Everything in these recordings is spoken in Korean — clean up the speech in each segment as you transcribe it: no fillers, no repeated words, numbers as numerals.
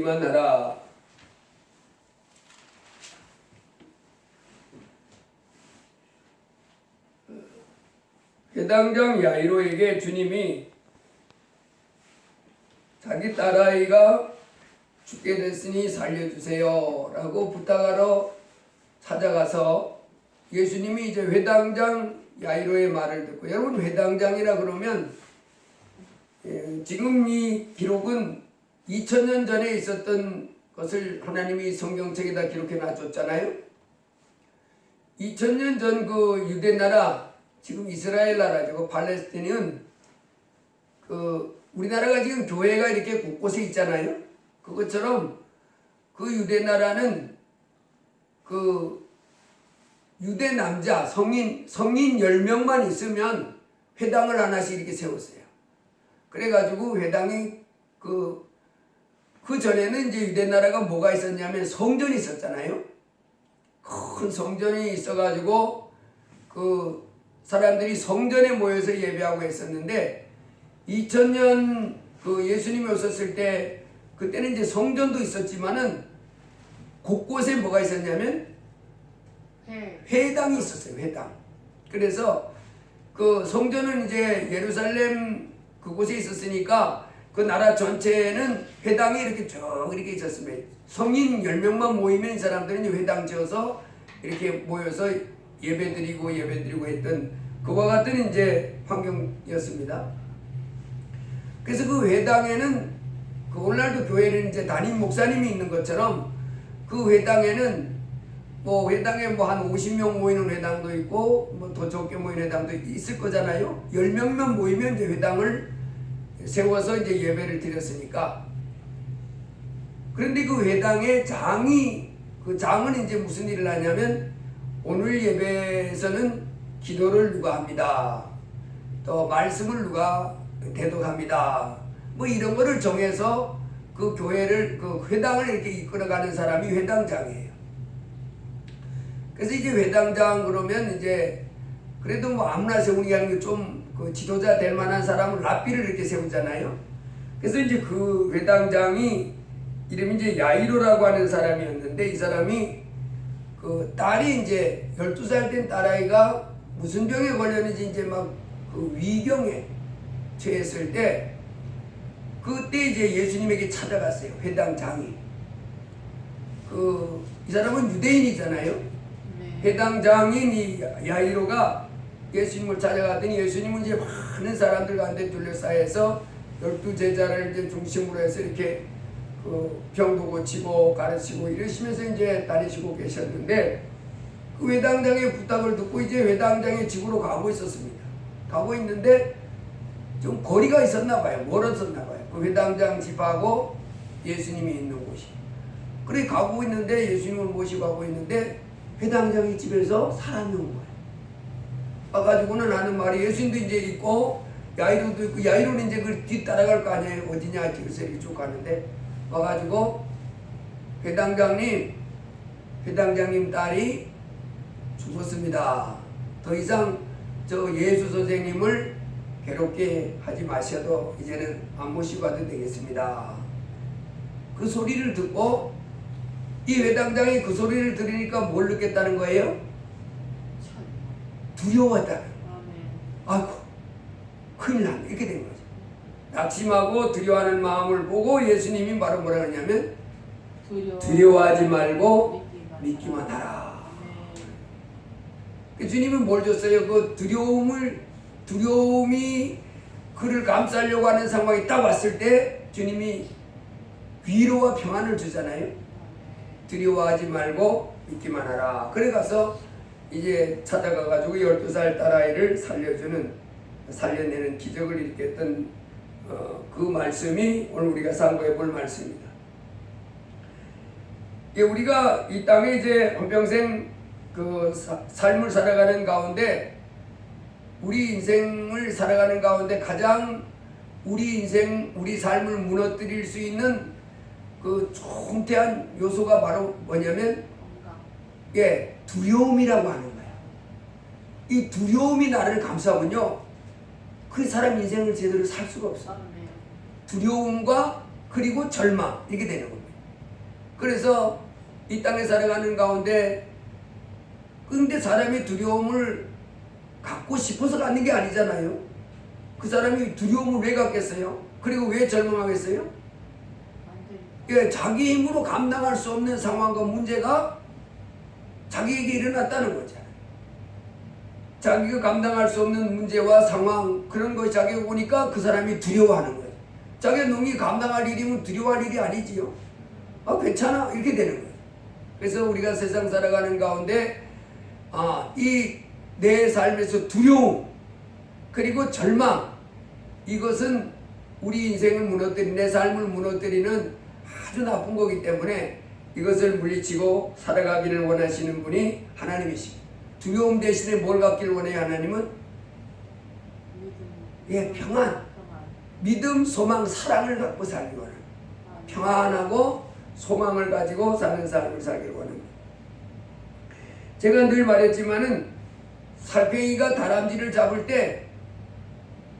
만나라. 회당장 야이로에게 주님이 자기 딸아이가 죽게 됐으니 살려주세요 라고 부탁하러 찾아가서 예수님이 이제 회당장 야이로의 말을 듣고, 여러분 회당장이라 그러면 지금 이 기록은 2000년 전에 있었던 것을 하나님이 성경책에다 기록해 놔줬잖아요. 2000년 전 그 유대 나라, 지금 이스라엘 나라죠. 팔레스타인은 우리나라가 지금 교회가 이렇게 곳곳에 있잖아요. 그것처럼 그 유대 나라는 유대 남자 성인 10명만 있으면 회당을 하나씩 이렇게 세웠어요. 그래가지고 회당이 그 전에는 이제 유대 나라가 뭐가 있었냐면 성전이 있었잖아요. 큰 성전이 있어가지고 그 사람들이 성전에 모여서 예배하고 했었는데, 2000년 그 예수님이 오셨을 때 그때는 이제 성전도 있었지만은 곳곳에 뭐가 있었냐면 회당이 있었어요. 회당. 그래서 그 성전은 이제 예루살렘 그곳에 있었으니까 그 나라 전체에는 회당이 이렇게 쭉 이렇게 있었습니다. 성인 10명만 모이면 이 사람들은 이제 회당 지어서 이렇게 모여서 예배드리고 했던 그와 같은 이제 환경이었습니다. 그래서 그 회당에는 오늘날도 교회는 이제 담임 목사님이 있는 것처럼 그 회당에는 회당에 한 50명 모이는 회당도 있고 더 적게 모이는 회당도 있을 거잖아요. 10명만 모이면 이제 회당을 세워서 이제 예배를 드렸으니까. 그런데 그 회당의 장은 이제 무슨 일을 하냐면, 오늘 예배에서는 기도를 누가 합니다. 또 말씀을 누가 대독합니다. 이런 거를 정해서 그 교회를, 그 회당을 이렇게 이끌어가는 사람이 회당장이에요. 그래서 이제 회당장 그러면 이제 그래도 아무나 세우는 게 아니고 좀 그 지도자 될 만한 사람을 랍비를 이렇게 세우잖아요. 그래서 이제 그 회당장이 이름이 이제 야이로라고 하는 사람이었는데, 이 사람이 그 딸이 이제 12살 된 딸아이가 무슨 병에 걸렸는지 이제 막 그 위경에 처했을 때, 그때 이제 예수님에게 찾아갔어요. 회당장이. 이 사람은 유대인이잖아요. 회당장인 이 야이로가 예수님을 찾아갔더니, 예수님은 이제 많은 사람들 가운데 둘러싸여서 12제자를 이제 중심으로 해서 이렇게 병도 고치고 가르치고 이러시면서 이제 다니시고 계셨는데, 그 회당장의 부탁을 듣고 이제 회당장의 집으로 가고 있었습니다. 가고 있는데 좀 거리가 있었나 봐요. 멀었었나 봐요. 그 회당장 집하고 예수님이 있는 곳이. 그래 가고 있는데, 예수님을 모시고 가고 있는데 회당장의 집에서 사람이 온 거예요. 와가지고는 하는 말이, 예수님도 이제 있고 야이로도 있고, 야이로는 이제 그 뒤 따라갈 거 아니에요. 어디냐 그래서 이렇게 쭉 가는데, 와가지고 회당장님 딸이 죽었습니다. 더 이상 저 예수 선생님을 괴롭게 하지 마셔도 이제는 안 모시고 가도 되겠습니다. 그 소리를 듣고 이 회당장이 그 소리를 들으니까 뭘 느꼈다는 거예요? 두려웠다. 아이고 큰일 났네. 이렇게 된 거죠. 낙심하고 두려워하는 마음을 보고 예수님이 바로 뭐라 하냐면, 두려워하지 말고 믿기만 하라. 주님은 뭘 줬어요? 그 두려움이 그를 감싸려고 하는 상황이 딱 왔을 때 주님이 위로와 평안을 주잖아요. 두려워하지 말고 믿기만 하라. 그래 가서 이제 찾아가가지고 12살 딸아이를 살려내는 기적을 일으켰던 그 말씀이 오늘 우리가 상고해 볼 말씀입니다. 우리가 이 땅에 이제 한평생 그 삶을 살아가는 가운데, 우리 인생을 살아가는 가운데 가장 우리 삶을 무너뜨릴 수 있는 그 총태한 요소가 바로 뭐냐면, 두려움이라고 하는 거예요. 이 두려움이 나를 감싸면요, 그 사람 인생을 제대로 살 수가 없어요. 두려움과 그리고 절망, 이렇게 되는 겁니다. 그래서 이 땅에 살아가는 가운데 근데 사람이 두려움을 갖고 싶어서 갖는 게 아니잖아요. 그 사람이 두려움을 왜 갖겠어요? 그리고 왜 절망하겠어요? 예, 자기 힘으로 감당할 수 없는 상황과 문제가 자기에게 일어났다는 거잖아요. 자기가 감당할 수 없는 문제와 상황 그런 것이 자기가 오니까 그 사람이 두려워하는 거예요. 자기가 능히 감당할 일이면 두려워할 일이 아니지요. 아 괜찮아 이렇게 되는 거예요. 그래서 우리가 세상 살아가는 가운데 이 내 삶에서 두려움 그리고 절망 이것은 우리 인생을 무너뜨리는 내 삶을 무너뜨리는 아주 나쁜 거기 때문에 이것을 물리치고 살아가기를 원하시는 분이 하나님이십니다. 두려움 대신에 뭘 갖기를 원해요 하나님은? 예, 평안, 믿음, 소망, 사랑을 갖고 살기 원합니다. 평안하고 소망을 가지고 사는 삶을 살기를 원합니다. 제가 늘 말했지만은 살쾡이가 다람쥐를 잡을 때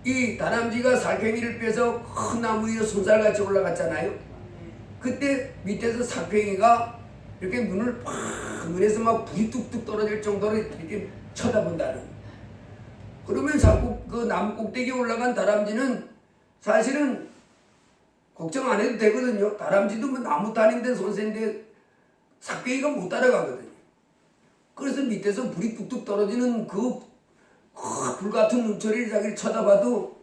이 다람쥐가 살쾡이를 빼서 큰 나무 위에 손살같이 올라갔잖아요. 그때 밑에서 살쾡이가 이렇게 눈을 팍 눈에서 막 불이 뚝뚝 떨어질 정도로 이렇게 쳐다본다는. 그러면 자꾸 그 나무 꼭대기에 올라간 다람쥐는 사실은 걱정 안 해도 되거든요. 다람쥐도 뭐 나무 다니는데 손세인데 살쾡이가 못 따라가거든요. 그래서 밑에서 불이 뚝뚝 떨어지는 그 불같은 눈초리를 자기를 쳐다봐도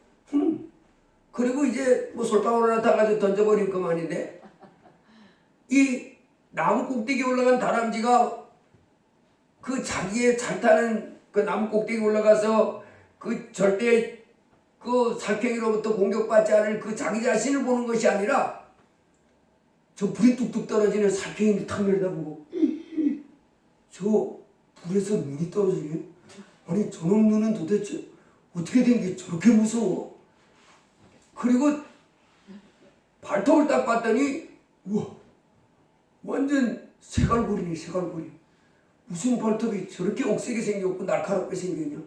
그리고 이제 뭐 솔방울 하나 타가지고 던져버릴 것만인데 이 나무 꼭대기에 올라간 다람쥐가 그 자기의 잘 타는 그 나무 꼭대기에 올라가서 그 절대 그 살쾡이로부터 공격받지 않을 그 자기 자신을 보는 것이 아니라 저 불이 뚝뚝 떨어지는 살쾡이를 탁 내려다보고 저 불에서 눈이 떨어지네. 아니 저놈 눈은 도대체 어떻게 된 게 저렇게 무서워? 그리고 발톱을 딱 봤더니 우와 완전 색깔고리네 색깔고리. 무슨 발톱이 저렇게 억세게 생겼고 날카롭게 생겼냐.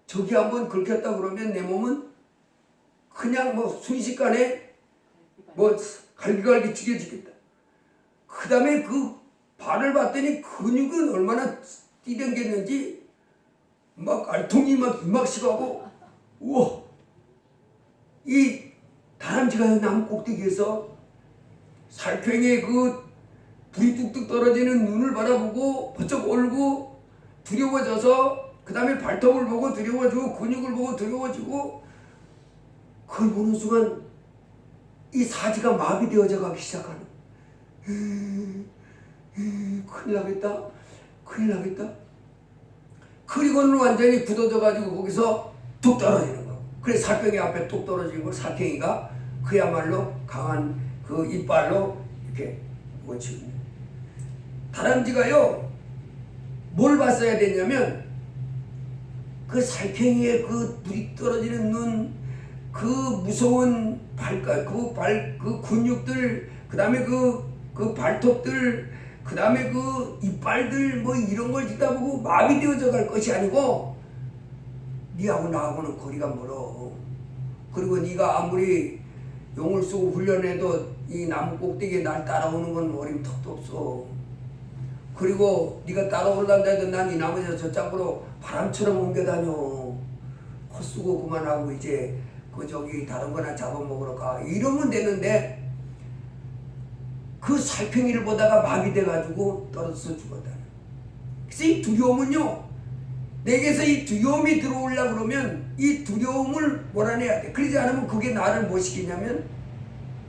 저기 한번 긁혔다 그러면 내 몸은 그냥 뭐 순식간에 뭐 갈기갈기 튀겨지겠다. 그 다음에 그 발을 봤더니 근육은 얼마나 뛰댕겼는지 막 알통이 막 이막식하고 우와 이 다람쥐가 나무 꼭대기에서 살쾡이의 그 불이 뚝뚝 떨어지는 눈을 바라보고 버쩍 울고 두려워져서 그 다음에 발톱을 보고 두려워지고 근육을 보고 두려워지고 그걸 보는 순간 이 사지가 마비되어져 가기 시작하는. 큰일 나겠다 큰일 나겠다. 그리고는 완전히 굳어져 가지고 거기서 뚝 떨어지는 거. 그래 살쾡이 앞에 뚝 떨어지는 걸 살쾡이가 그야말로 강한 그 이빨로 이렇게 못치고. 다람쥐가요 뭘 봤어야 됐냐면 그 살쾡이의 그 불이 떨어지는 눈, 그 무서운 발가락, 그 근육들, 그 다음에 그 발톱들, 그 다음에 그 이빨들 뭐 이런 걸 뒤다보고 마비되어져 갈 것이 아니고 니하고 나하고는 거리가 멀어. 그리고 네가 아무리 용을 쓰고 훈련해도 이 나무 꼭대기에 날 따라오는 건 어림턱도 없어. 그리고 네가 따라올란다 해도 난 이 나무에서 저 짝으로 바람처럼 옮겨다녀. 헛수고 그만하고 이제 그 저기 다른 거나 잡아먹으러 가. 이러면 되는데 그 살쾡이를 보다가 마비돼가지고 떨어져서 죽었다. 그래서 이 두려움은요, 내게서 이 두려움이 들어오려고 그러면 이 두려움을 몰아내야 돼. 그러지 않으면 그게 나를 뭐 시키냐면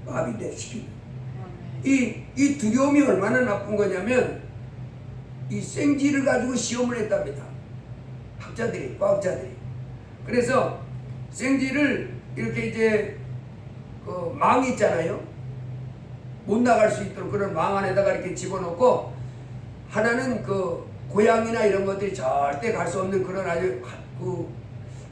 마비돼 시키는. 이 두려움이 얼마나 나쁜 거냐면 이 생쥐를 가지고 시험을 했답니다. 학자들이, 과학자들이. 그래서 생쥐를 이렇게 이제 그 망이 있잖아요. 못 나갈 수 있도록 그런 망 안에다가 이렇게 집어넣고 하나는 그 고양이나 이런 것들이 절대 갈 수 없는 그런 아주 그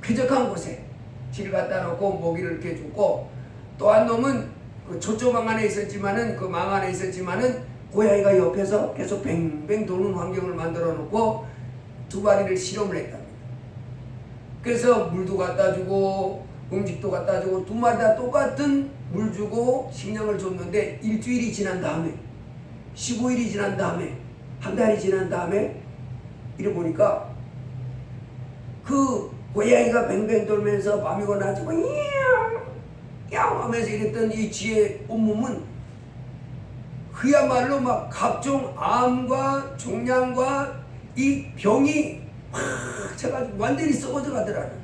쾌적한 곳에 질 갖다 놓고 먹이를 이렇게 주고 또 한 놈은 그 초조망 안에 있었지만은 그 망 안에 있었지만은 고양이가 옆에서 계속 뱅뱅 도는 환경을 만들어 놓고 두 마리를 실험을 했답니다. 그래서 물도 갖다 주고 음식도 갖다 주고 두 마리 다 똑같은 물 주고 식량을 줬는데 일주일이 지난 다음에 15일이 지난 다음에, 한 달이 지난 다음에 이래 보니까 그 고양이가 뱅뱅 돌면서 밤이고 낮이고 야옹 하면서 이랬던 이 쥐의 온몸은 그야말로 막 각종 암과 종양과 이 병이 확 쳐가지고 완전히 썩어져 가더라는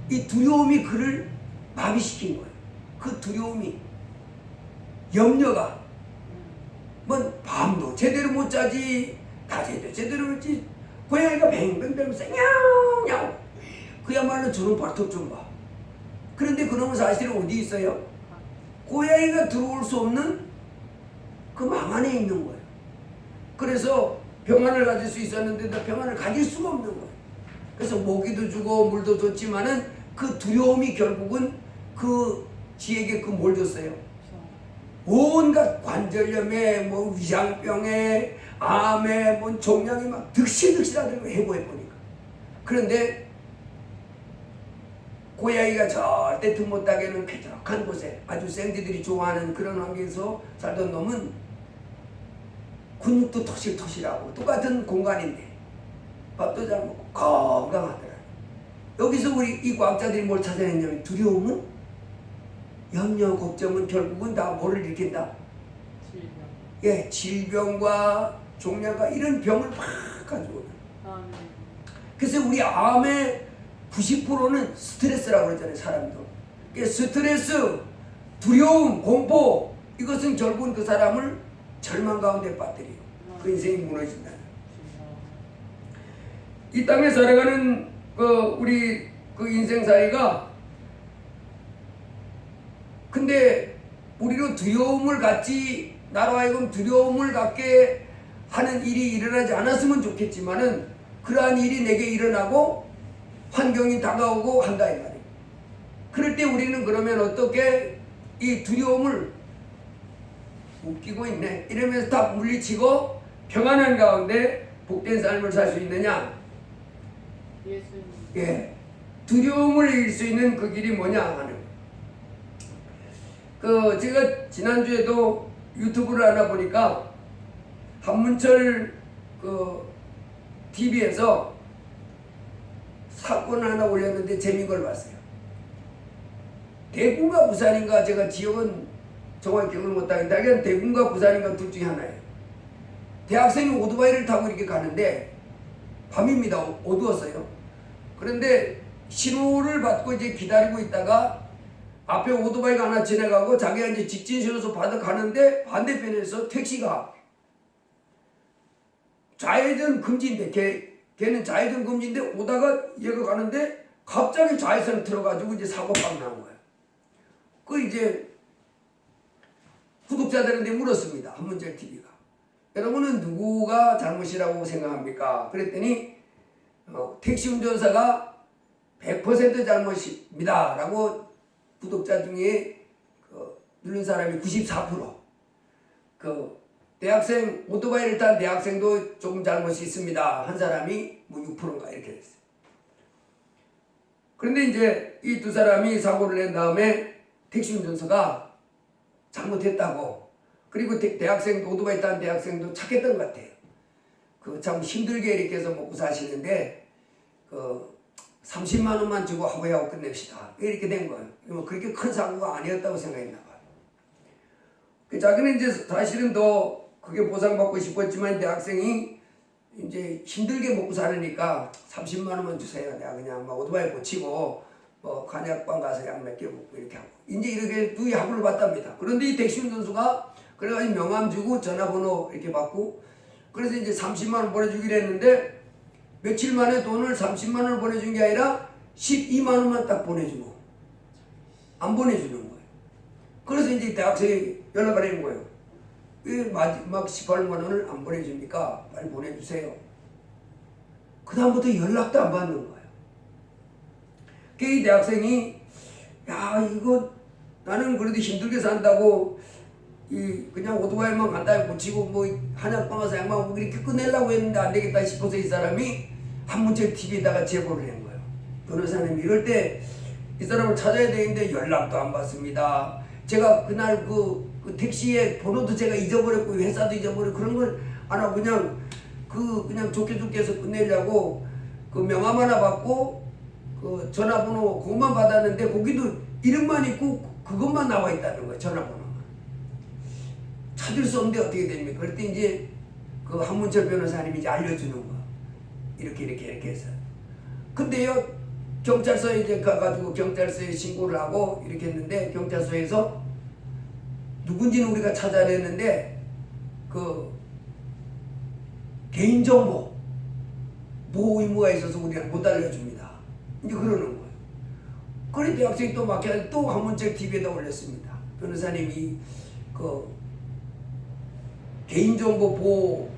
이 두려움이 그를 마비시킨 거예요. 그 두려움이, 염려가 뭐 밤도 제대로 못 자지, 낮에도 제대로 못 자지, 고양이가 뱅뱅대면서 야옹 그야말로 저런 발톱 좀 봐. 그런데 그놈은 사실은 어디 있어요? 고양이가 들어올 수 없는 그 망 안에 있는 거예요. 그래서 평안을 가질 수 있었는데도 평안을 가질 수가 없는 거예요. 그래서 모기도 주고 물도 줬지만은 그 두려움이 결국은 그 쥐에게 그 뭘 줬어요? 온갖 관절염에 뭐 위장병에 암에 뭐 종양이 막 득실득실하더라고 해보해 보니까. 그런데 고양이가 절대 등 못 따게는 쾌적한 곳에 아주 생쥐들이 좋아하는 그런 환경에서 살던 놈은 근육도 토실토실하고 똑같은 공간인데 밥도 잘 먹고 건강하더라. 여기서 우리 이 과학자들이 뭘 찾아냈냐면 두려움은, 염려, 걱정은 결국은 다 뭐를 일으킨다? 질병. 질병과 종양과 이런 병을 막 가져오는. 그래서 우리 암의 90%는 스트레스라고 그러잖아요, 사람도. 스트레스, 두려움, 공포, 이것은 결국은 그 사람을 절망 가운데 빠뜨리고 그 인생이 무너진다. 이 땅에 살아가는 우리 그 인생사이가, 근데 우리로 두려움을 갖지, 나로 하여금 두려움을 갖게 하는 일이 일어나지 않았으면 좋겠지만은 그러한 일이 내게 일어나고 환경이 다가오고 한다 이 말이에요. 그럴 때 우리는 그러면 어떻게 이 두려움을 웃기고 있네 이러면서 다 물리치고 평안한 가운데 복된 삶을 살 수 있느냐? 예, 두려움을 이길 수 있는 그 길이 뭐냐 하는. 제가 지난주에도 유튜브를 하나 보니까 한문철 TV에서 사건 하나 올렸는데 재미있는 걸 봤어요. 대구인가 부산인가, 제가 지역은 정확히 기억을 못하겠는데 하여간 대구인가 부산인가 둘 중에 하나예요. 대학생이 오토바이를 타고 이렇게 가는데 밤입니다. 어두웠어요. 그런데 신호를 받고 이제 기다리고 있다가 앞에 오토바이가 하나 지나가고 자기가 이제 직진 신호서 받아 가는데 반대편에서 택시가 좌회전 금지인데 걔는 좌회전 금지인데 오다가 얘가 가는데 갑자기 좌회전을 들어가지고 이제 사고가 난 거예요. 이제 구독자들한테 물었습니다. 한문철 TV가. 여러분은 누구가 잘못이라고 생각합니까? 그랬더니 택시 운전사가 100% 잘못입니다 라고 구독자 중에 누른 사람이 94%. 대학생, 오토바이를 탄 대학생도 조금 잘못이 있습니다 한 사람이 뭐 6%인가 이렇게 됐어요. 그런데 이제 이 두 사람이 사고를 낸 다음에 택시 운전사가 잘못했다고, 그리고 대학생, 오토바이 탄 대학생도 착했던 것 같아요. 참 힘들게 이렇게 해서 먹고 사시는데 30만 원만 주고 하고야 끝냅시다 이렇게 된 거예요. 뭐 그렇게 큰 사고가 아니었다고 생각했나 봐요. 자기는 이제 사실은 더 그게 보상받고 싶었지만 대학생이 이제 힘들게 먹고 사니까 30만 원만 주세요. 내가 그냥 막 오토바이 고치고 뭐 간약방 가서 약 몇 개 먹고 이렇게 하고 이제 이렇게 두 합을 받답니다. 그런데 이 택시 운전수가 그래가지고 명함 주고 전화번호 이렇게 받고 그래서 이제 30만 원 보내주기로 했는데 며칠 만에 돈을 30만 원을 보내준 게 아니라 12만 원만 딱 보내주고 안 보내주는 거예요. 그래서 이제 대학생이 연락을 한 거예요. 왜 마지막 18만 원을 안 보내줍니까? 빨리 보내주세요. 그 다음부터 연락도 안 받는 거예요. 이 대학생이 야 이거 나는 그래도 힘들게 산다고 그냥 오토바이만 간단히 고치고 뭐 한약방 가서 약만 먹고 이렇게 끝내려고 했는데 안 되겠다 싶어서 이 사람이 한문철 TV에다가 제보를 한 거예요. 변호사님 이럴 때 이 사람을 찾아야 되는데 연락도 안 받습니다. 제가 그날 그 택시의 번호도 제가 잊어버렸고 회사도 잊어버렸고 그런 걸 안 하고 그냥 좋게 해서 끝내려고 그 명함 하나 받고 그 전화번호 그것만 받았는데 거기도 이름만 있고 그것만 나와 있다는 거예요. 전화번호만. 찾을 수 없는데 어떻게 됩니까? 그럴 때 이제 그 한문철 변호사님이 이제 알려주는 거. 이렇게 해서. 근데요, 경찰서에 이제 가가지고 경찰서에 신고를 하고 이렇게 했는데 경찰서에서 누군지는 우리가 찾아냈는데 그 개인정보 보호 의무가 있어서 우리가 못 알려줍니다. 이제 그러는 거예요. 그래 대학생이 또 막혀 또 한문철 TV에다 올렸습니다. 변호사님이 그 개인정보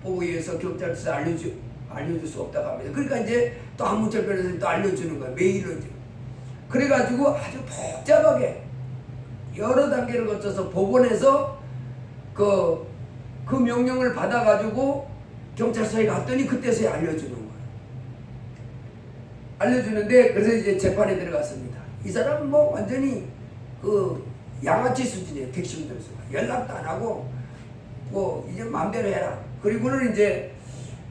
보호에 의해서 경찰서에 알려줄 수 없다고 합니다. 그러니까 이제 또 한문철 변호사님이 또 알려주는 거예요. 메일로 이제. 그래가지고 아주 복잡하게 여러 단계를 거쳐서 법원에서 그 명령을 받아가지고 경찰서에 갔더니 그때서야 알려주는 거예요. 알려주는데 그래서 이제 재판에 들어갔습니다. 이 사람은 뭐 완전히 그 양아치 수준이에요. 택시 운전수가 연락도 안 하고 뭐 이제 마음대로 해라. 그리고는 이제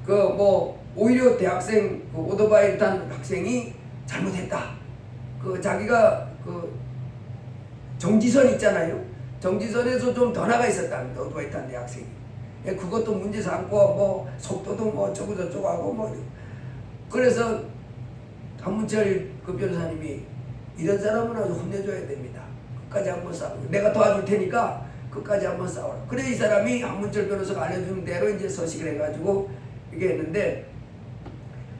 그 뭐 오히려 대학생 그 오토바이 탄 학생이 잘못했다. 그 자기가 그 정지선 있잖아요. 정지선에서 좀 더 나가 있었답니다. 오토바이 탄 대학생이. 예, 그것도 문제 삼고 뭐 속도도 뭐 어쩌고 저쩌고 하고 뭐 그래서 한문철 그 변호사님이 이런 사람은 아주 혼내줘야 됩니다. 끝까지 한번 싸우고 내가 도와줄 테니까 끝까지 한번 싸워라. 그래 이 사람이 한문철 변호사가 알려준 대로 이제 서식을 해가지고 이게 했는데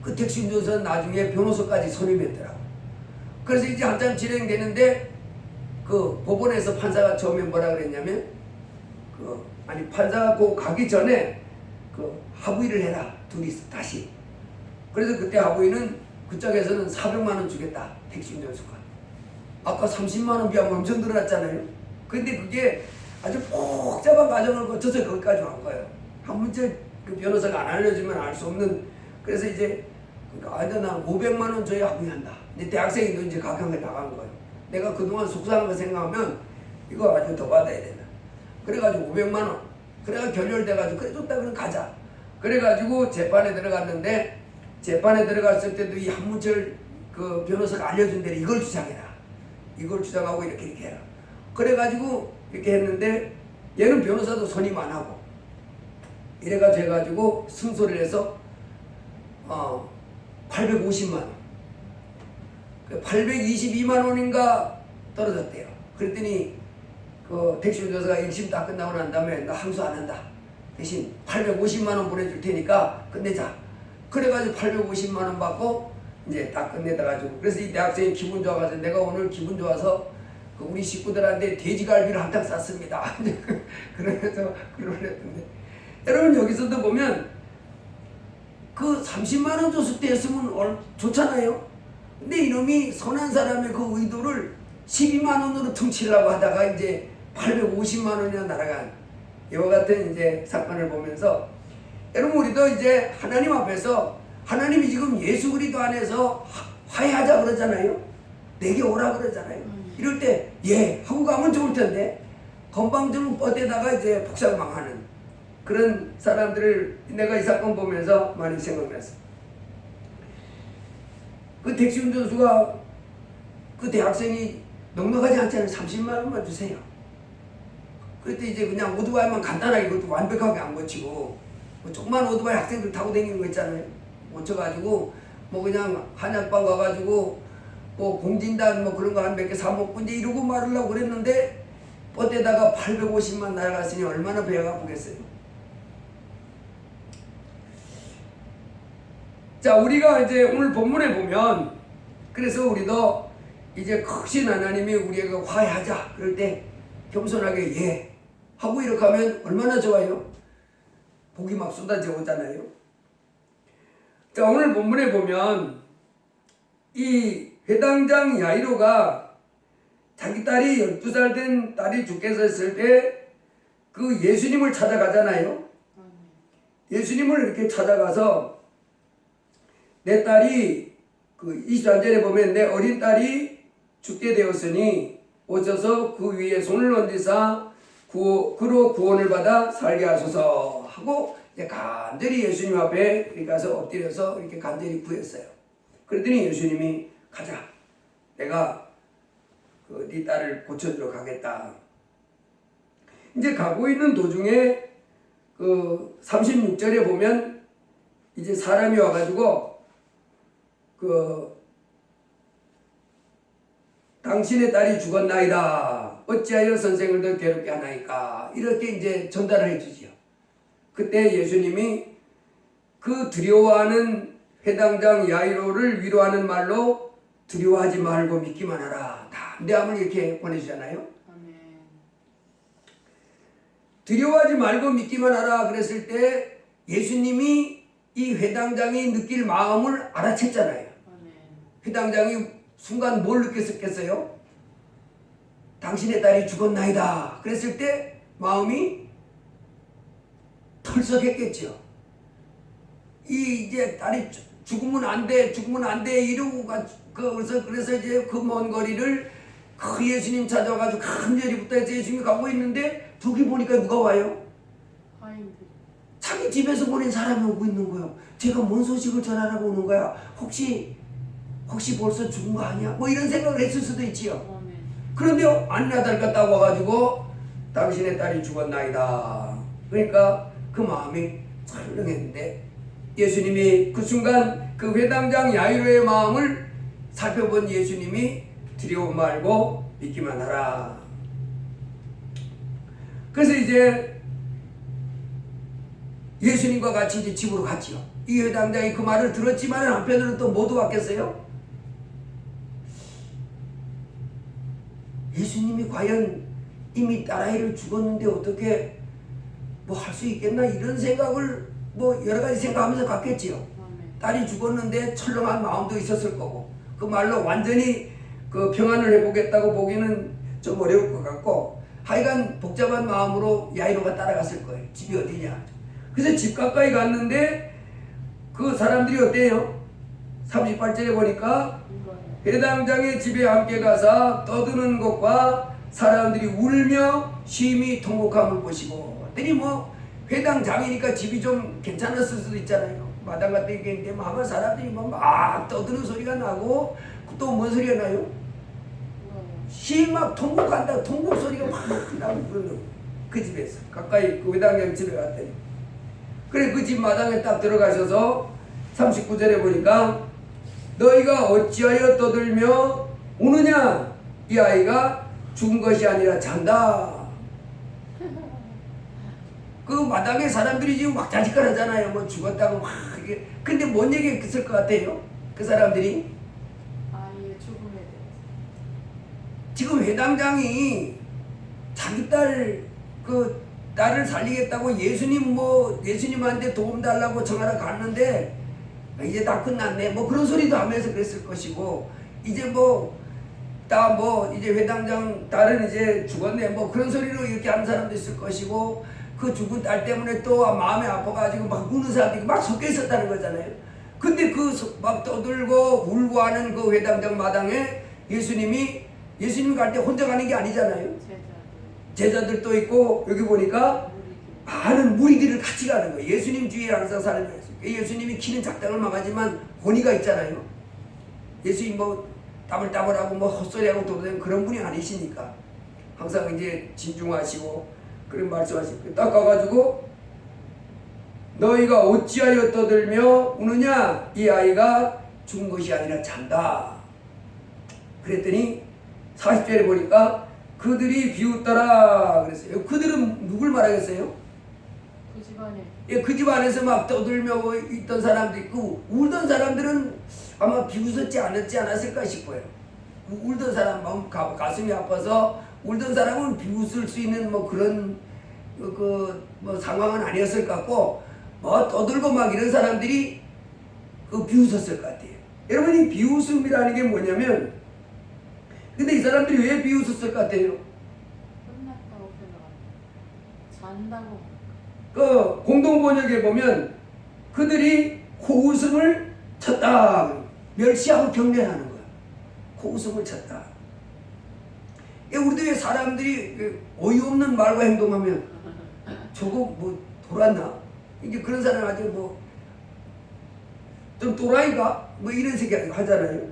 그 택시 운전사는 나중에 변호사까지 선임했더라고. 그래서 이제 한참 진행되는데 그 법원에서 판사가 처음에 뭐라 그랬냐면 판사가 그 가기 전에 그 합의를 해라. 둘이서 다시. 그래서 그때 합의는 그쪽에서는 400만 원 주겠다. 택시 운전수가. 아까 30만 원 비하면 엄청 늘어났잖아요. 근데 그게 아주 복잡한 과정을 거쳐서 거기까지 간 거예요. 한문철 그 변호사가 안 알려주면 알 수 없는. 그래서 이제 그러니까 난 500만 원 줘야 합의한다. 근데 대학생이 이제 각하에 나간 거예요. 내가 그동안 속상한 거 생각하면 이거 아주 더 받아야 된다. 그래가지고 500만 원. 그래가 결렬돼가지고 그래 좋다 그럼 가자. 그래가지고 재판에 들어갔는데 재판에 들어갔을 때도 이 한문철 그 변호사가 알려준 대로 이걸 주장해라. 이걸 주장하고 이렇게 해라. 그래가지고 이렇게 했는데 얘는 변호사도 선임 안 하고 이래가지고 해가지고 승소를 해서 850만 원. 822만 원인가 떨어졌대요. 그랬더니 그 택시 운전사가 1심 다 끝나고 난 다음에 나 항소 안 한다. 대신 850만 원 보내줄 테니까 끝내자. 그래가지고 850만 원 받고 이제 다 끝내다가지고 그래서 이 대학생이 기분 좋아가지고 내가 오늘 기분 좋아서 그 우리 식구들한테 돼지갈비를 한 탕 쌌습니다. 그러면서 그걸 했는데 여러분 여기서도 보면 그 30만 원 줬을 때였으면 좋잖아요. 근데 이놈이 선한 사람의 그 의도를 12만 원으로 퉁치려고 하다가 이제 850만 원이나 날아간 이와 같은 이제 사건을 보면서 여러분 우리도 이제 하나님 앞에서 하나님이 지금 예수 그리스도 안에서 화해하자 그러잖아요. 내게 오라 그러잖아요. 이럴 때 예 하고 가면 좋을 텐데 건방진 뻗에다가 이제 폭삭망하는 그런 사람들을 내가 이 사건 보면서 많이 생각났어요. 그 택시 운전수가 그 대학생이 넉넉하지 않잖아요. 30만 원만 주세요. 그때 이제 그냥 오토바이만 간단하게 그것도 완벽하게 안 고치고 뭐 조그만 오토바이 학생들 타고 다니는 거 있잖아요. 고쳐가지고 뭐 그냥 한약방 가가지고 뭐 공진단 뭐 그런 거 한 몇 개 사먹고 이제 이러고 말으려고 그랬는데 어때다가 850만 날아갔으니 얼마나 배가 아프겠어요. 자 우리가 이제 오늘 본문에 보면 그래서 우리도 이제 크신 하나님이 우리에게 화해하자 그럴 때 겸손하게 예 하고 이렇게 하면 얼마나 좋아요. 복이 막 쏟아져 오잖아요. 자 오늘 본문에 보면 이 회당장 야이로가 자기 딸이 12살 된 딸이 죽게서 있을 때 그 예수님을 찾아가잖아요. 예수님을 이렇게 찾아가서 내 딸이 그 23절에 보면 내 어린 딸이 죽게 되었으니 오셔서 그 위에 손을 얹으사 그로 구원을 받아 살게 하소서 하고 이제 간절히 예수님 앞에 가서 엎드려서 이렇게 간절히 구했어요. 그랬더니 예수님이 가자. 내가 네 딸을 고쳐주러 가겠다. 이제 가고 있는 도중에 36절에 보면 이제 사람이 와가지고 당신의 딸이 죽었나이다. 어찌하여 선생을 더 괴롭게 하나이까. 이렇게 이제 전달을 해주지요. 그때 예수님이 그 두려워하는 회당장 야이로를 위로하는 말로 두려워하지 말고 믿기만 하라. 담대함을 이렇게 보내주잖아요. 두려워하지 말고 믿기만 하라 그랬을 때 예수님이 이 회당장이 느낄 마음을 알아챘잖아요. 회당장이 순간 뭘 느꼈겠어요? 당신의 딸이 죽었나이다 그랬을 때 마음이 털썩했겠죠. 이제 딸이 죽으면 안 돼 이러고 그래서 이제 그 먼 거리를 그 예수님 찾아가지고 간절히부터 해서 예수님이 가고 있는데 두기 보니까 누가 와요? 자기 집에서 보낸 사람이 오고 있는 거예요. 제가 뭔 소식을 전하라고 오는 거야? 혹시 벌써 죽은 거 아니야? 뭐 이런 생각을 했을 수도 있지요. 그런데 아니나 다를까 와가지고 당신의 딸이 죽었나이다. 그러니까 그 마음이 철렁했는데 예수님이 그 순간 그 회당장 야이로의 마음을 살펴본 예수님이 두려워 말고 믿기만 하라. 그래서 이제 예수님과 같이 이제 집으로 갔지요. 이 회당장이 그 말을 들었지만 한편으로는 또 못 왔겠어요? 예수님이 과연 이미 딸아이를 죽었는데 어떻게 뭐 할 수 있겠나 이런 생각을 뭐 여러 가지 생각하면서 갔겠지요. 딸이 죽었는데 철렁한 마음도 있었을 거고 그 말로 완전히 그 평안을 해보겠다고 보기는 좀 어려울 것 같고 하여간 복잡한 마음으로 야이로가 따라갔을 거예요. 집이 어디냐. 그래서 집 가까이 갔는데 그 사람들이 어때요? 38절에 보니까 회당장의 집에 함께 가서 떠드는 것과 사람들이 울며 심히 통곡함을 보시고 그랬더니 뭐 회당장이니까 집이 좀 괜찮았을 수도 있잖아요. 마당 같은 게 있는데 아마 사람들이 막 떠드는 소리가 나고 또 뭔 소리가 나요? 막 통곡한다. 통곡 소리가 막 나고 그러는 그 집에서 가까이 그 회당장 집에 갔더니 그래 그 집 마당에 딱 들어가셔서 39절에 보니까 너희가 어찌하여 떠들며 우느냐 이 아이가 죽은 것이 아니라 잔다. 그 마당에 사람들이 지금 막 자직하잖아요. 뭐 죽었다고 막 이게 근데 뭔 얘기 했을 것 같아요? 그 사람들이 아이의 죽음에 대해서 지금 회당장이 자기 딸을 살리겠다고 예수님한테 도움 달라고 전화를 갔는데 이제 다 끝났네 뭐 그런 소리도 하면서 그랬을 것이고 이제 이제 회당장 딸은 이제 죽었네 뭐 그런 소리로 이렇게 하는 사람도 있을 것이고 그 죽은 딸 때문에 또 마음이 아파가지고 막 우는 사람들이 막 섞여 있었다는 거잖아요. 근데 막 떠들고 울고 하는 그 회당장 마당에 예수님 갈 때 혼자 가는 게 아니잖아요. 제자들도 있고 여기 보니까 많은 무리들을 같이 가는 거예요. 예수님 주위에 항상 사람이 있어요. 예수님이 키는 작당을 망하지만 권위가 있잖아요. 예수님 따블따블하고 헛소리하고 돌아다니는 그런 분이 아니시니까 항상 이제 진중하시고 그런 말씀하시고 딱 가가지고 너희가 어찌하여 떠들며 우느냐 이 아이가 죽은 것이 아니라 잔다. 그랬더니 40절에 보니까 그들이 비웃더라 그랬어요. 그들은 누굴 말하겠어요? 그 집안에 그 집 안에서 막 떠들며 있던 사람도 있고 울던 사람들은 아마 비웃었지 않았을까 싶어요. 울던 사람 가슴이 아파서 울던 사람은 비웃을 수 있는 그런 상황은 아니었을 것 같고 떠들고 막 이런 사람들이 비웃었을 것 같아요. 여러분 이 비웃음이라는 게 뭐냐면 근데 이 사람들이 왜 비웃었을 것 같아요? 끝났다고 생각합니다. 잔다고. 공동번역에 보면 그들이 코웃음을 쳤다. 멸시하고 경멸하는 거야. 코웃음을 쳤다. 우리도 왜 사람들이 어이없는 말과 행동하면 저거 뭐 돌았나? 이제 그런 사람 아주 뭐 좀 또라이가 뭐 이런 새끼 하잖아요.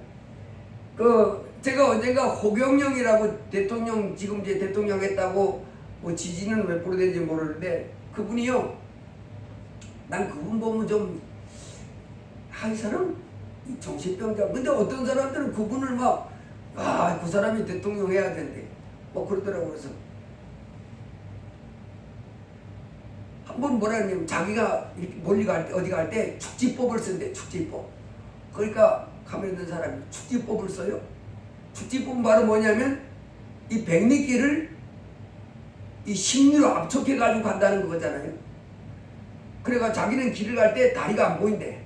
제가 언젠가 호경영이라고 대통령 지금 이제 대통령 했다고 뭐 지지는 몇 프로 되는지 모르는데 그분이요. 난 그분 보면 좀 이 사람 정신병자. 근데 어떤 사람들은 그분을 막 그 사람이 대통령 해야 된대. 뭐 그러더라고. 그래서 한번 뭐라 그러냐면 자기가 이렇게 멀리 갈 때 어디 갈 때 축지법을 쓴대. 축지법. 그러니까 가만히 있는 사람이 축지법을 써요. 축지법은 바로 뭐냐면 이 백리길을 이 심리로 압축해 가지고 간다는 거잖아요. 그래가 자기는 길을 갈 때 다리가 안 보인대.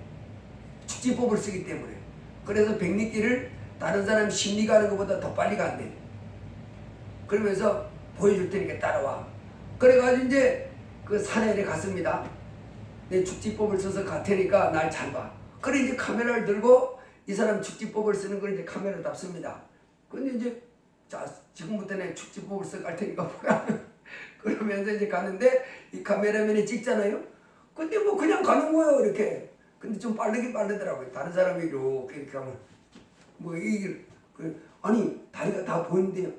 축지법을 쓰기 때문에. 그래서 백리길을 다른 사람 심리 가는 것보다 더 빨리 간대. 그러면서 보여줄 테니까 따라와. 그래가지고 이제 그 산에 갔습니다. 내 축지법을 써서 갈 테니까 날 잘 봐. 그래 이제 카메라를 들고 이 사람 축지법을 쓰는 걸 이제 카메라로 답습니다. 근데 이제 자 지금부터 내 축지법을 써 갈 테니까 보라. 그러면서 이제 가는데 이 카메라맨이 찍잖아요. 근데 뭐 그냥 가는 거예요 이렇게. 근데 좀 빠르더라고요. 다른 사람이 이렇게 가면 뭐 이게 아니 다리가 다 보이는데요.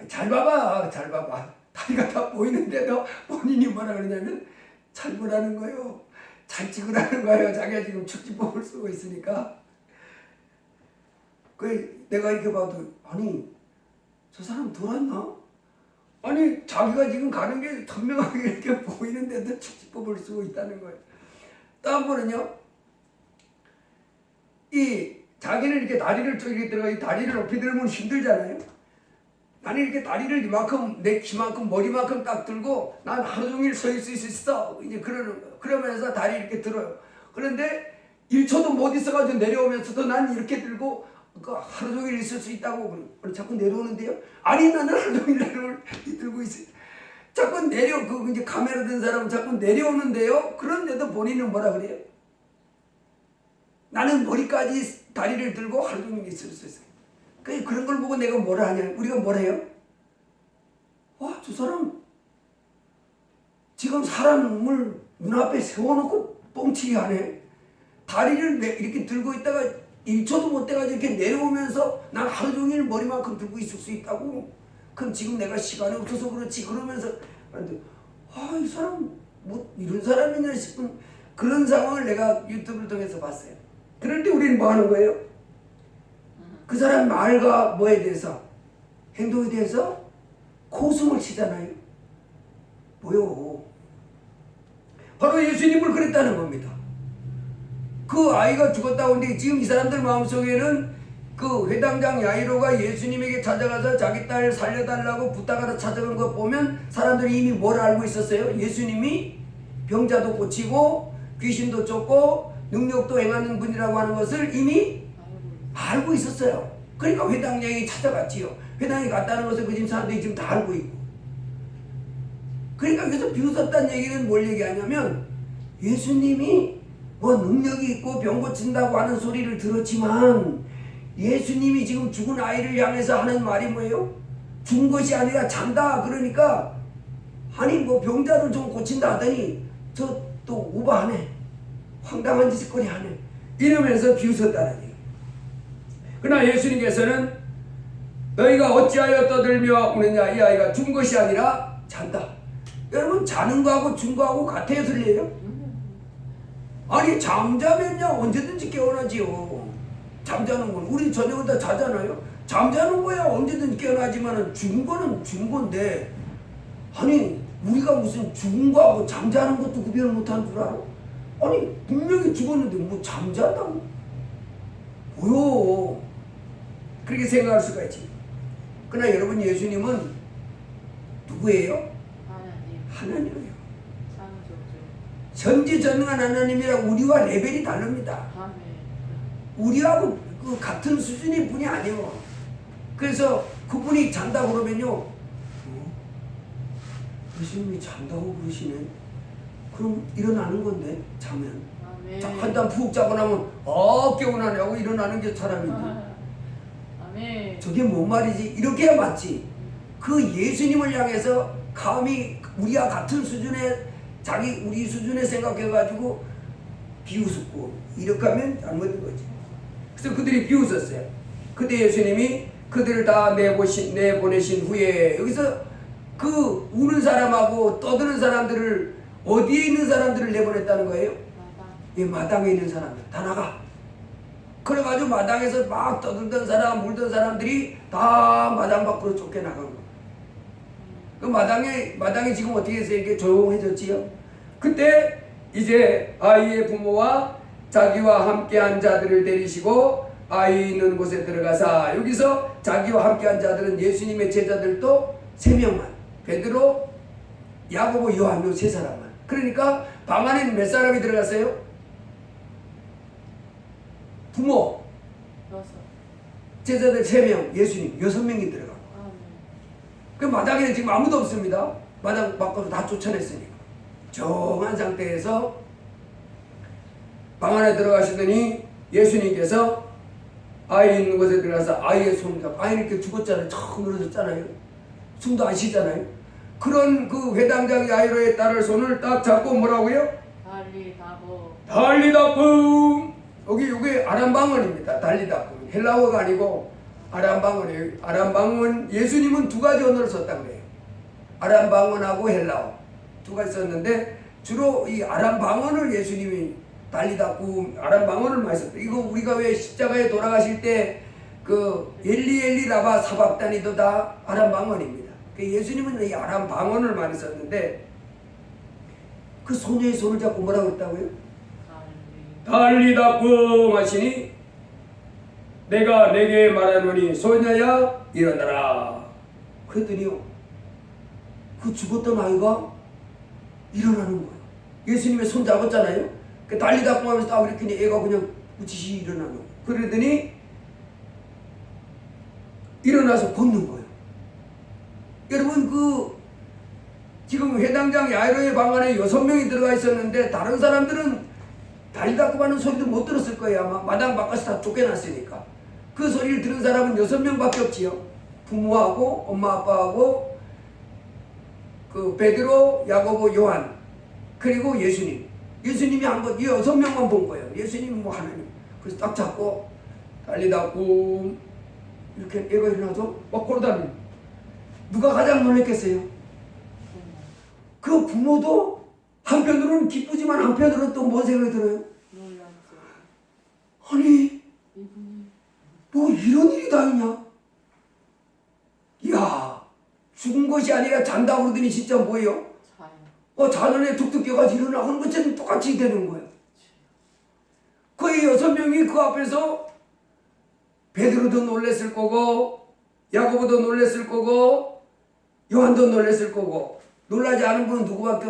잘 봐봐. 다리가 다 보이는데도 본인이 뭐라 그러냐면 잘 보라는 거예요. 잘 찍으라는 거예요. 자기가 지금 축지법을 쓰고 있으니까. 내가 이렇게 봐도 아니 저 사람 돌았나? 아니 자기가 지금 가는 게 선명하게 이렇게 보이는데도 축지법을 쓰고 있다는 거예요. 또 한 번은요. 이 자기는 이렇게 다리를 이렇게 들어가 이 다리를 높이 들면 힘들잖아요. 나는 이렇게 다리를 이만큼 내 키만큼 머리만큼 딱 들고 난 하루 종일 서 있을 수 있어. 이제 그러면서 다리 이렇게 들어요. 그런데 1초도 못 있어가지고 내려오면서도 난 이렇게 들고 하루 종일 있을 수 있다고 자꾸 내려오는데요. 아니 나는 하루 종일 들고 있어요. 자꾸 이제 카메라 든 사람은 자꾸 내려오는데요. 그런데도 본인은 뭐라 그래요? 나는 머리까지 다리를 들고 하루 종일 있을 수 있어요. 그런 걸 보고 내가 뭐라 하냐? 우리가 뭐라 해요? 와, 저 사람 지금 사람을 눈앞에 세워놓고 뻥치기 하네. 다리를 이렇게 들고 있다가 1초도 못 돼가지고 이렇게 내려오면서 난 하루 종일 머리만큼 들고 있을 수 있다고. 그럼 지금 내가 시간이 없어서 그렇지. 그러면서 이 사람 뭐 이런 사람이냐 싶은 그런 상황을 내가 유튜브를 통해서 봤어요. 그럴 때 우리는 뭐 하는 거예요? 그 사람 말과 뭐에 대해서 행동에 대해서 코웃음을 치잖아요. 뭐요? 바로 예수님을 그랬다는 겁니다. 그 아이가 죽었다고 하는데 지금 이 사람들 마음속에는 그 회당장 야이로가 예수님에게 찾아가서 자기 딸 살려달라고 부탁하다 찾아간 거 보면 사람들이 이미 뭘 알고 있었어요? 예수님이 병자도 고치고 귀신도 쫓고 능력도 행하는 분이라고 하는 것을 이미 알고 있었어요. 그러니까 회당장이 찾아갔지요. 회당에 갔다는 것을 그 집 사람들이 지금 다 알고 있고. 그러니까 여기서 비웃었다는 얘기는 뭘 얘기하냐면 예수님이 뭐 능력이 있고 병 고친다고 하는 소리를 들었지만 예수님이 지금 죽은 아이를 향해서 하는 말이 뭐예요? 죽은 것이 아니라 잔다. 그러니까 아니 뭐 병자를 좀 고친다 하더니 저 또 오바하네. 황당한 짓거리 하네. 이러면서 비웃었다는 얘기. 그러나 예수님께서는 너희가 어찌하여 떠들며 우느냐. 이 아이가 죽은 것이 아니라 잔다. 여러분 자는 거하고 죽은 거하고 같아요? 틀려요? 아니 잠자면야 언제든지 깨어나지요. 잠자는 건 우리 저녁을 다 자잖아요. 잠자는 거야 언제든지 깨어나지만 죽은 거는 죽은 건데 아니 우리가 무슨 죽은 거하고 잠자는 것도 구별을 못하는 줄 알아? 아니 분명히 죽었는데 뭐 잠자다고? 뭐요? 그렇게 생각할 수가 있지. 그러나 여러분 예수님은 누구예요? 하나님이에요. 전지전능한 하나님이라고 우리와 레벨이 다릅니다. 우리하고 그 같은 수준의 분이 아니에요. 그래서 그분이 잔다고 그러면요. 예수님이 잔다고 그러시네. 그럼 일어나는 건데 자면. 한잔 푹 자고 나면 깨어나냐고 일어나는 게 사람인데. 아멘. 저게 뭔 말이지? 이렇게 해야 맞지. 그 예수님을 향해서 감히 우리와 같은 수준의 우리 수준에 생각해가지고 비웃었고 이렇게 하면 잘못된 거지. 그래서 그들이 비웃었어요. 그때 예수님이 그들을 다 내보내신 후에 여기서 그 우는 사람하고 떠드는 사람들을 어디에 있는 사람들을 내보냈다는 거예요? 예, 마당에 있는 사람들 다 나가. 그래가지고 마당에서 막 떠들던 사람, 물던 사람들이 다 마당 밖으로 쫓겨나간 거예요. 그 마당이 지금 어떻게 해서 이렇게 조용해졌지요? 그때 이제 아이의 부모와 자기와 함께한 자들을 데리시고 아이 있는 곳에 들어가사, 여기서 자기와 함께한 자들은 예수님의 제자들도 3명만, 베드로, 야고보, 요한 요 3사람만. 그러니까 방 안에 몇 사람이 들어갔어요? 부모, 6. 제자들 3명, 예수님 6명이 들어가고. 아멘. 그 마당에는 지금 아무도 없습니다. 마당 밖으로 다 쫓아냈으니까. 조용한 상태에서 방 안에 들어가시더니 예수님께서 아이 있는 곳에 들어가서 아이의 손을 잡고, 아이는 이렇게 죽었잖아요. 척 늘어졌잖아요. 숨도 안 쉬잖아요. 그런 그 회당장 야이로의 딸을 손을 딱 잡고 뭐라고요? 달리다꿈. 여기 아람방언입니다. 달리다꿈. 헬라어가 아니고 아람방언이에요. 아람방언, 예수님은 2가지 언어를 썼다고 그래요. 아람방언하고 헬라어 2가지 썼는데 주로 이 아람방언을 예수님이 달리다꿈, 아람방언을 많이 썼대요. 이거 우리가 왜 십자가에 돌아가실 때 그 엘리 라바 사박다니도 다 아람방언입니다. 예수님은 이 아람방언을 많이 썼는데 그 소녀의 손을 잡고 뭐라고 했다고요? 달리다꿈 하시니 내가 내게 말하노니 소녀야 일어나라. 그랬더니요, 그 죽었던 아이가 일어나는 거예요. 예수님의 손 잡았잖아요. 그 달리다꿈 하면서 딱 이렇게 애가 그냥 우치시 일어나는 거예요. 그러더니 일어나서 걷는 거예요. 여러분, 그 지금 회당장 야이로의 방 안에 6명이 들어가 있었는데 다른 사람들은 달리다꿈 하는 소리도 못 들었을 거예요. 아마 마당 바깥에서 다 쫓겨났으니까. 그 소리를 들은 사람은 6명밖에 없지요. 부모하고 엄마 아빠하고 그 베드로, 야고보, 요한, 그리고 예수님. 예수님이 한 번, 이 6명만 본 거예요. 예수님이 뭐 하나님. 그래서 딱 잡고 달리다꿈 이렇게 애가 일어나서 막 걸어다니는. 누가 가장 놀랬겠어요? 그 부모도 한편으로는 기쁘지만 한편으로는 또 뭔 생각이 들어요? 아니, 뭐 이런 일이 다 있냐? 이야, 죽은 것이 아니라 잔다고 그러더니 진짜 뭐예요? 자는에 툭툭 깨가지고 일어나는 것처럼 똑같이 되는 거예요. 거의 6명이 그 앞에서 베드로도 놀랬을 거고, 야고보도 놀랬을 거고, 요한도 놀랬을 거고, 놀라지 않은 분은 누구밖에